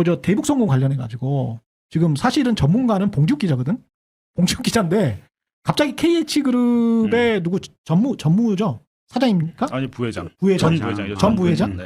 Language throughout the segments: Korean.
저 대북송금 관련해 가지고 지금 사실은 전문가는 봉지욱 기자거든. 봉지욱 기자인데 갑자기 KH그룹의 누구 전무죠? 사장입니까? 아니 부회장. 부회장. 전 부회장이죠. 전 부회장? 네.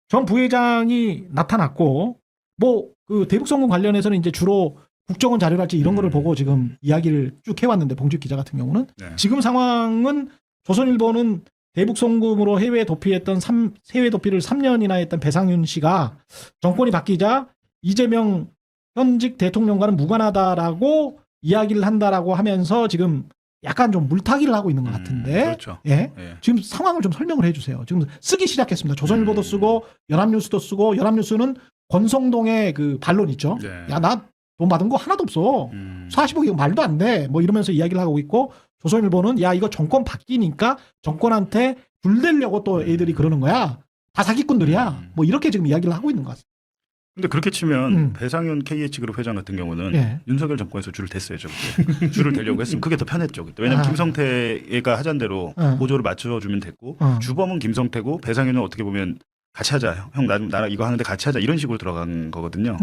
전 부회장이 나타났고 뭐 그 대북송금 관련해서는 이제 주로 국정원 자료랄지 이런 거를 보고 지금 이야기를 쭉 해왔는데 봉지욱 기자 같은 경우는 네. 지금 상황은 조선일보는 대북송금으로 해외 도피를 3년이나 했던 배상윤 씨가 정권이 바뀌자 이재명 현직 대통령과는 무관하다라고 이야기를 한다라고 하면서 지금 약간 좀 물타기를 하고 있는 것 같은데. 그렇죠. 예. 예. 지금 상황을 좀 설명을 해주세요. 지금 쓰기 시작했습니다. 조선일보도 쓰고 연합뉴스도 쓰고 연합뉴스는 권성동의 그 반론 있죠. 네. 야, 나 돈 받은 거 하나도 없어. 40억 이거 말도 안 돼. 뭐 이러면서 이야기를 하고 있고 조선일보는 야 이거 정권 바뀌니까 정권한테 불대려고 또 애들이 그러는 거야. 다 사기꾼들이야. 뭐 이렇게 지금 이야기를 하고 있는 것 같습니다. 근데 그렇게 치면 배상윤 KH그룹 회장 같은 경우는 예. 윤석열 정권에서 줄을 댔어야죠. 그때. 줄을 대려고 했으면 그게 더 편했죠. 그때. 왜냐하면 김성태가 하자는 대로 보조를 맞춰주면 됐고 주범은 김성태고 배상윤은 어떻게 보면 같이 하자. 형 나랑 이거 하는데 같이 하자. 이런 식으로 들어간 거거든요.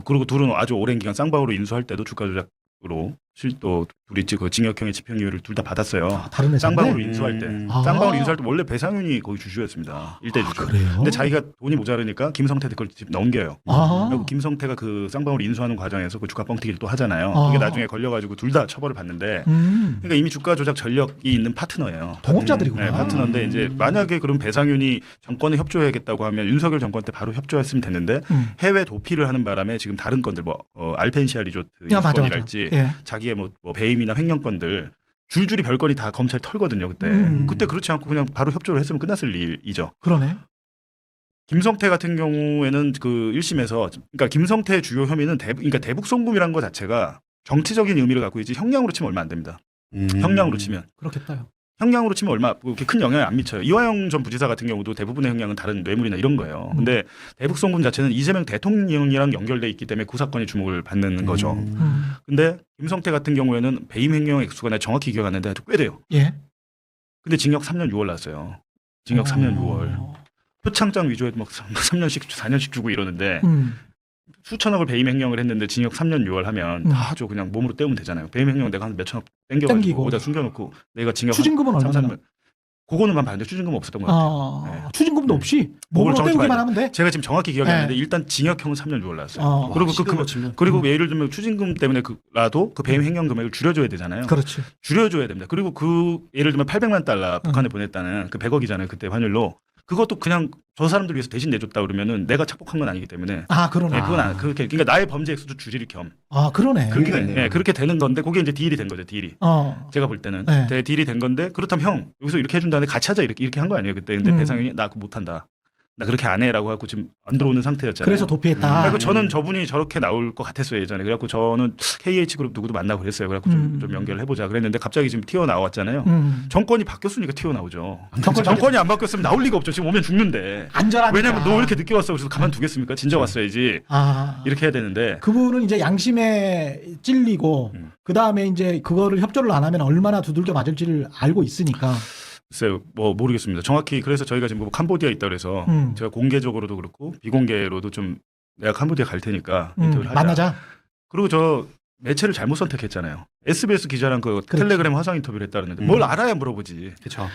그리고 둘은 아주 오랜 기간 쌍방으로 인수할 때도 주가 조작으로 또 둘이 그 징역형의 집행유예를 둘 다 받았어요. 다른 회사인데? 쌍방으로 인수할 때. 아. 쌍방으로 인수할 때 원래 배상윤이 거기 주주였습니다. 일대 주주. 그래요? 근데 자기가 돈이 모자르니까 김성태한테 그걸 넘겨요. 아. 그리고 김성태가 그 쌍방으로 인수하는 과정에서 그 주가 뻥튀기를 또 하잖아요. 그게 나중에 걸려가지고 둘 다 처벌을 받는데 그러니까 이미 주가 조작 전력이 있는 파트너예요. 동업자들이구나. 네, 파트너인데 이제 만약에 그럼 배상윤이 정권에 협조해야겠다고 하면 윤석열 정권 때 바로 협조했으면 됐는데 해외 도피를 하는 바람에 지금 다른 건들 뭐 알펜시아 리조트 야, 맞아. 인수권이랄지 예. 자기의 뭐 배임이나 횡령건들 줄줄이 별건이 다 검찰이 털거든요. 그때 그때 그렇지 않고 그냥 바로 협조를 했으면 끝났을 일이죠. 그러네. 김성태 같은 경우에는 그 1심에서 그러니까 김성태의 주요 혐의는 그러니까 대북송금이라는 것 자체가 정치적인 의미를 갖고 있지 형량으로 치면 얼마 안 됩니다. 형량으로 치면. 그렇겠다요. 형량으로 치면 얼마 그렇게 큰 영향이 안 미쳐요. 이화영 전 부지사 같은 경우도 대부분의 형량은 다른 뇌물이나 이런 거예요. 근데 대북송금 자체는 이재명 대통령이랑 연결돼 있기 때문에 그 사건이 주목을 받는 거죠. 근데 김성태 같은 경우에는 배임 횡령 액수가 내가 정확히 기억 안 나는데 아주 꽤 돼요. 예. 근데 징역 3년 6월 났어요. 징역 3년 6월. 표창장 위조에 막 3년씩 4년씩 주고 이러는데 수천억을 배임 횡령을 했는데 징역 3년 6월 하면 저 그냥 몸으로 때우면 되잖아요. 배임 횡령 내가 한 몇천억 땡겨가지고 땡기고. 어디다 숨겨놓고 내가 징역 추징금은 얼마나? 그거는만 봤는데 추징금 없었던 것 같아요. 네. 추징금도 없이 몸으로 정확히 때우기만 봐야 하면 돼. 제가 지금 정확히 기억이 네. 안 나는데 일단 징역형은 3년 6월 나왔어요. 와, 그리고 예를 들면 추징금 때문에 라도 그 배임 횡령 금액을 줄여줘야 되잖아요. 그렇지. 줄여줘야 됩니다. 그리고 그 예를 들면 800만 달러 북한에 보냈다는 그 100억이잖아요. 그때 환율로. 그것도 그냥 저 사람들 위해서 대신 내줬다 그러면 내가 착복한 건 아니기 때문에. 그러네. 네, 그건 그렇게 그러니까 나의 범죄 액수도 줄일 겸. 그러네. 그렇게 되는 건데 그게 이제 딜이 된 거죠. 딜이. 제가 볼 때는 네. 딜이 된 건데 그렇다면 형 여기서 이렇게 해준다는데 같이 하자 이렇게 한 거 아니에요 그때. 근데 배상윤이 나 그거 못한다. 나 그렇게 안 해라고 하고 지금 안 들어오는 상태였잖아요. 그래서 도피했다. 그리고 저는 저분이 저렇게 나올 것 같았어요 예전에. 그래갖고 저는 KH그룹 누구도 만나고 그랬어요. 그래갖고 좀 연결을 해보자 그랬는데 갑자기 지금 튀어나왔잖아요. 정권이 바뀌었으니까 튀어나오죠. 정권이 안 바뀌었으면 나올 리가 없죠. 지금 오면 죽는데. 안전하니까. 왜냐면 너 왜 이렇게 늦게 왔어? 그래서 가만두겠습니까? 진작 왔어야지. 이렇게 해야 되는데. 그분은 이제 양심에 찔리고 그 다음에 이제 그거를 협조를 안 하면 얼마나 두들겨 맞을지를 알고 있으니까. 글쎄요, 뭐 모르겠습니다. 정확히 그래서 저희가 지금 뭐 캄보디아 있다 그래서 제가 공개적으로도 그렇고 비공개로도 좀 내가 캄보디아 갈 테니까 인터뷰를 하자. 만나자. 그리고 저 매체를 잘못 선택했잖아요. SBS 기자랑 그 그렇지. 텔레그램 화상 인터뷰를 했다 그러는데 뭘 알아야 물어보지. 그렇죠.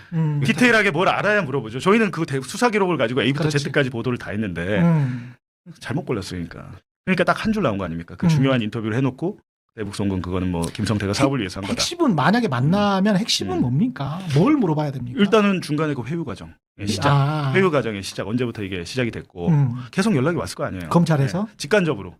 디테일하게 뭘 알아야 물어보죠. 저희는 그 수사 기록을 가지고 A부터 그렇지. Z까지 보도를 다 했는데 잘못 골랐으니까. 그러니까 딱 한 줄 나온 거 아닙니까? 그 중요한 인터뷰를 해놓고 대북송금 그거는 뭐 김성태가 사업을 위해서 한 거다. 핵심은 만약에 만나면 핵심은 뭡니까? 뭘 물어봐야 됩니까? 일단은 중간에 그 회유 과정 시작, 회유 과정의 시작 언제부터 이게 시작이 됐고 계속 연락이 왔을 거 아니에요. 검찰에서? 네, 직간접으로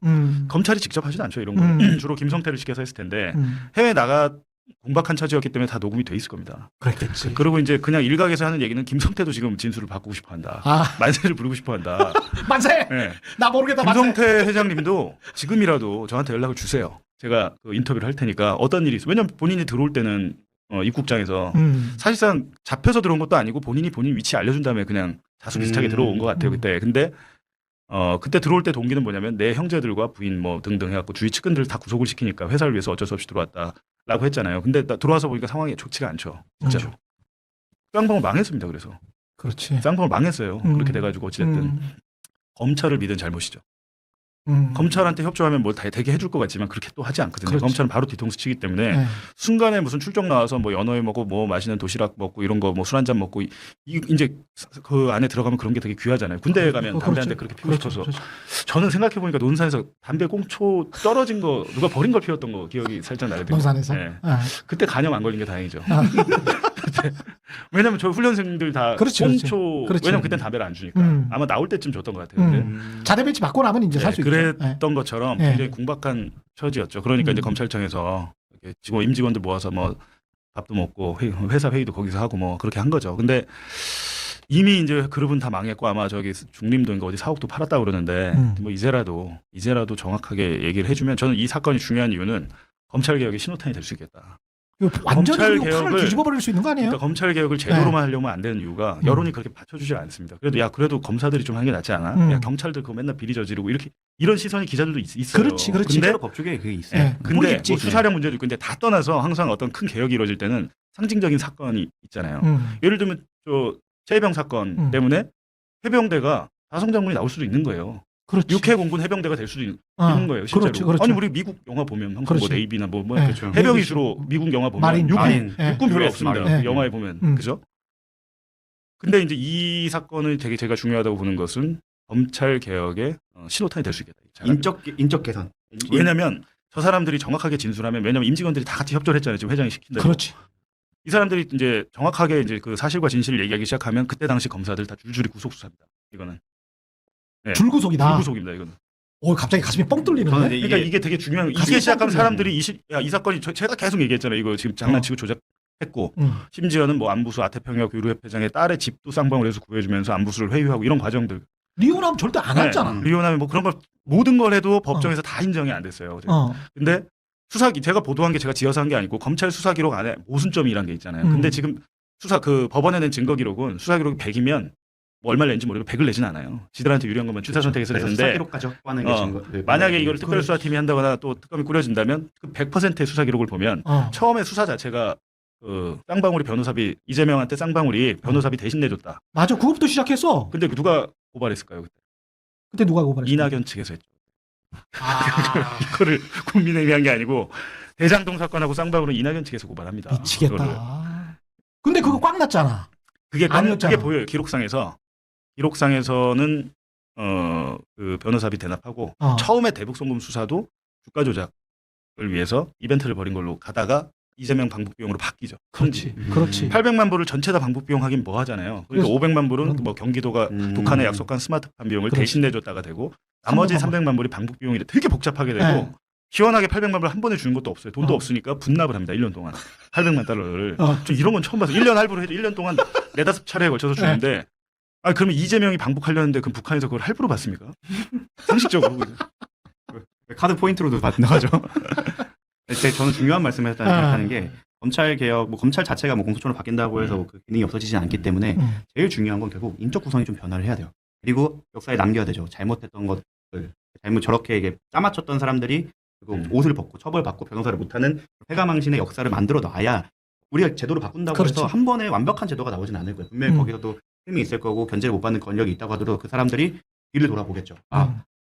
검찰이 직접 하진 않죠 이런 거. 주로 김성태를 시켜서 했을 텐데 해외 나가 공박한 처지였기 때문에 다 녹음이 돼 있을 겁니다. 그렇겠지. 그리고 이제 그냥 일각에서 하는 얘기는 김성태도 지금 진술을 바꾸고 싶어한다. 만세를 부르고 싶어한다. 만세! 네. 나 모르겠다. 만세! 김성태 회장님도 지금이라도 저한테 연락을 주세요. 제가 그 인터뷰를 할 테니까 어떤 일이 있어. 왜냐면 본인이 들어올 때는 입국장에서 사실상 잡혀서 들어온 것도 아니고 본인 위치 알려준 다음에 그냥 자수비슷하게 들어온 것 같아요 그때. 근데 그때 들어올 때 동기는 뭐냐면 내 형제들과 부인 뭐 등등 해갖고 주위 측근들 다 구속을 시키니까 회사를 위해서 어쩔 수 없이 들어왔다라고 했잖아요. 근데 나 들어와서 보니까 상황이 좋지가 않죠. 진짜로. 쌍방울 망했습니다. 그래서 그렇지. 쌍방울 망했어요. 그렇게 돼가지고 어찌됐든. 검찰을 믿은 잘못이죠. 검찰한테 협조하면 뭐 되게 해줄 것 같지만 그렇게 또 하지 않거든요. 그렇지. 검찰은 바로 뒤통수 치기 때문에 네. 순간에 무슨 출정 나와서 뭐 연어회 먹고 뭐 맛있는 도시락 먹고 이런 거 뭐 술 한잔 먹고 이제 그 안에 들어가면 그런 게 되게 귀하잖아요. 군대에 가면 담배 한 대 그렇게 피우고 싶어서 저는 생각해 보니까 논산에서 담배 꽁초 떨어진 거 누가 버린 걸 피웠던 거 기억이 살짝 나거든요. 논산에서. 네. 아. 그때 간염 안 걸린 게 다행이죠. 아. 왜냐면 저 훈련생들 다 그렇지, 꽁초 그렇지. 왜냐면 그때 담배를 안 주니까 아마 나올 때쯤 줬던 것 같아요. 근데 자대 배치 받고 나면 이제 살 수 있죠. 그랬던 것처럼 네. 굉장히 궁박한 처지였죠. 그러니까 이제 검찰청에서 이렇게 임직원들 모아서 뭐 밥도 먹고 회사 회의도 거기서 하고 뭐 그렇게 한 거죠. 근데 이미 이제 그룹은 다 망했고 아마 저기 중림도인가 어디 사옥도 팔았다 그러는데 뭐 이제라도 정확하게 얘기를 해주면 저는 이 사건이 중요한 이유는 검찰 개혁의 신호탄이 될 수 있겠다. 완전히 검찰 그리고 판을 개혁을- 뒤집어 버릴 수 있는 거 아니에요? 그러니까 검찰 개혁을 제도로만 하려면 안 되는 이유가 여론이 그렇게 받쳐주지 않습니다. 그래도 검사들이 좀 하는 게 낫지 않아? 야, 경찰들 그거 맨날 비리 저지르고 이런 시선이 기자들도 있어요. 그렇지. 근데 실제로 법조계에 그게 있어요. 네. 근데 있지. 뭐 수사량 문제도 있고 근데 다 떠나서 항상 어떤 큰 개혁이 이루어질 때는 상징적인 사건이 있잖아요. 예를 들면 저 최혜병 사건 때문에 해병대가 다성 장군이 나올 수도 있는 거예요. 그렇지. 육해 공군 해병대가 될 수도 있는 거예요. 실제로. 그렇지, 그렇지. 아니 우리 미국 영화 보면 항상 뭐 그렇지. 네이비나 뭐 네. 그렇죠. 해병이 주로 미국 영화 보면 마린, 마린. 육군 별로 US 없습니다. 마린. 영화에 보면 그죠? 근데 이제 이 사건은 되게 제가 중요하다고 보는 것은 검찰 개혁의 신호탄이 될 수 있겠다. 인적 개선. 왜냐하면 저 사람들이 정확하게 진술하면 왜냐하면 임직원들이 다 같이 협조를 했잖아요. 지금 회장이 시킨다고. 그렇지. 이 사람들이 이제 정확하게 이제 그 사실과 진실을 얘기하기 시작하면 그때 당시 검사들 다 줄줄이 구속 수사입니다. 이거는 네. 줄구속이다. 줄구속입니다. 이거는. 오, 갑자기 가슴이 뻥 뚫리는데. 저는 이제 그러니까 이게 되게 중요한 거. 이게 시작하면 사람들이 이 사건이 제가 계속 얘기했잖아요. 이거 지금 장난치고 조작했고 심지어는 뭐 안부수 아태평양 교류협회장의 딸의 집도 쌍방울 해서 구해주면서 안부수를 회유하고 이런 과정들. 리오나면 절대 안 했잖아. 리오나면 뭐 그런 걸 모든 걸 해도 법정에서 다 인정이 안 됐어요. 근데 수사기 제가 보도한 게 제가 지어서 한 게 아니고 검찰 수사 기록 안에 모순점이란 게 있잖아요. 근데 지금 법원에 낸 증거 기록은 수사 기록이 100이면 뭐 얼마를 낸지 모르고 100을 내진 않아요. 지들한테 유리한 것만 취사 선택해서 그래서 내는데 수사 기록까지 확보하는 게 증거. 만약에 이거를 특별수사팀이 한다거나 또 특검이 꾸려진다면 그 100%의 수사 기록을 보면 처음에 수사 자체가 그 쌍방울이 변호사비 이재명한테 쌍방울이 변호사비 대신 내줬다. 맞아. 그것부터 시작했어. 근데 누가 고발했을까요? 그때 누가 고발했어? 이낙연 측에서 했죠. 아, 이거를 국민의힘이 한 게 아니고 대장동 사건하고 쌍방울은 이낙연 측에서 고발합니다. 그거를. 미치겠다. 근데 그거 꽉 났잖아. 그게 아니었잖아. 보여요. 기록상에서는 그 변호사비 대납하고 처음에 대북송금 수사도 주가 조작을 위해서 이벤트를 벌인 걸로 가다가 이재명 방북 비용으로 바뀌죠. 그렇지. 그렇지. 800만 불을 전체 다 방북 비용 하긴 뭐 하잖아요. 그러니까 500만 불은 뭐 경기도가 북한에 약속한 스마트폰 비용을 그렇지. 대신 내줬다가 되고 나머지 300만 불이 방북 비용이 되게 복잡하게 되고 네. 시원하게 800만 불 한 번에 주는 것도 없어요. 돈도 없으니까 분납을 합니다. 1년 동안. 800만 달러를. 저 이런 건 처음 봐서 1년 할부로 해도 1년 동안 4-5차례에 걸쳐서 주는데 아 그러면 이재명이 방북하려는데 그럼 북한에서 그걸 할부로 받습니까? 상식적으로. 카드 포인트로도 받나죠. 저는 중요한 말씀을 했다는 생각하는 게 검찰 개혁, 뭐 검찰 자체가 뭐 공소처로 바뀐다고 해서 그 기능이 없어지지 않기 때문에 제일 중요한 건 결국 인적 구성이 좀 변화를 해야 돼요. 그리고 역사에 남겨야 되죠. 잘못했던 것들, 저렇게 이게 짜맞췄던 사람들이 그리고 옷을 벗고 처벌받고 변호사를 못하는 회가망신의 역사를 만들어 놔야 우리가 제도를 바꾼다고 그렇지. 해서 한 번에 완벽한 제도가 나오진 않을 거예요. 분명히 거기서도 흠이 있을 거고 견제를 못 받는 권력이 있다고 하더라도 그 사람들이 뒤를 돌아보겠죠.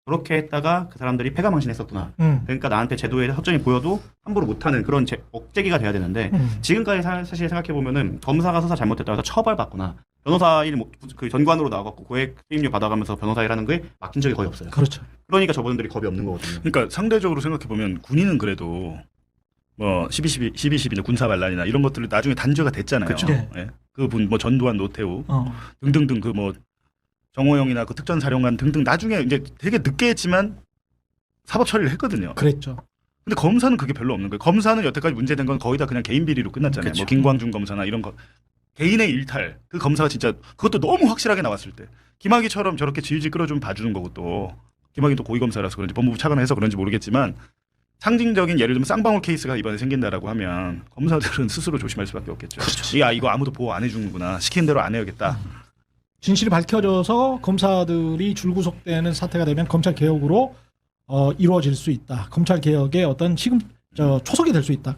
그렇게 했다가 그 사람들이 패가망신했었구나. 그러니까 나한테 제도에 허점이 보여도 함부로 못하는 그런 억제기가 돼야 되는데 지금까지 사실 생각해 보면은 검사가 수사 잘못했다고 해서 처벌받거나 변호사 일 그 전관으로 나와갖고 고액 수임료 받아가면서 변호사 일하는 게 막힌 적이 거의 없어요. 그렇죠. 그러니까 저분들이 겁이 없는 거거든요. 그러니까 상대적으로 생각해 보면 군인은 그래도 뭐 12.12나 군사반란이나 이런 것들을 나중에 단죄가 됐잖아요. 그렇죠. 예. 그분 뭐 전두환, 노태우 등등등 그 뭐 정호영이나 그 특전사령관 등등 나중에 이제 되게 늦게 했지만 사법 처리를 했거든요. 그랬죠. 근데 검사는 그게 별로 없는 거예요. 검사는 여태까지 문제된 건 거의 다 그냥 개인 비리로 끝났잖아요. 그쵸. 뭐 김광준 검사나 이런 거 개인의 일탈 그 검사가 진짜 그것도 너무 확실하게 나왔을 때 김학의처럼 저렇게 질질 끌어주면 봐주는 거고 또 김학의 또 고위검사라서 그런지 법무부 차관해서 그런지 모르겠지만 상징적인 예를 들면 쌍방울 케이스가 이번에 생긴다라고 하면 검사들은 스스로 조심할 수밖에 없겠죠. 그렇죠. 야 이거 아무도 보호 안 해주는구나 시키는 대로 안 해야겠다. 진실이 밝혀져서 검사들이 줄구속되는 사태가 되면 검찰 개혁으로 이루어질 수 있다. 검찰 개혁의 어떤 초석이 될 수 있다.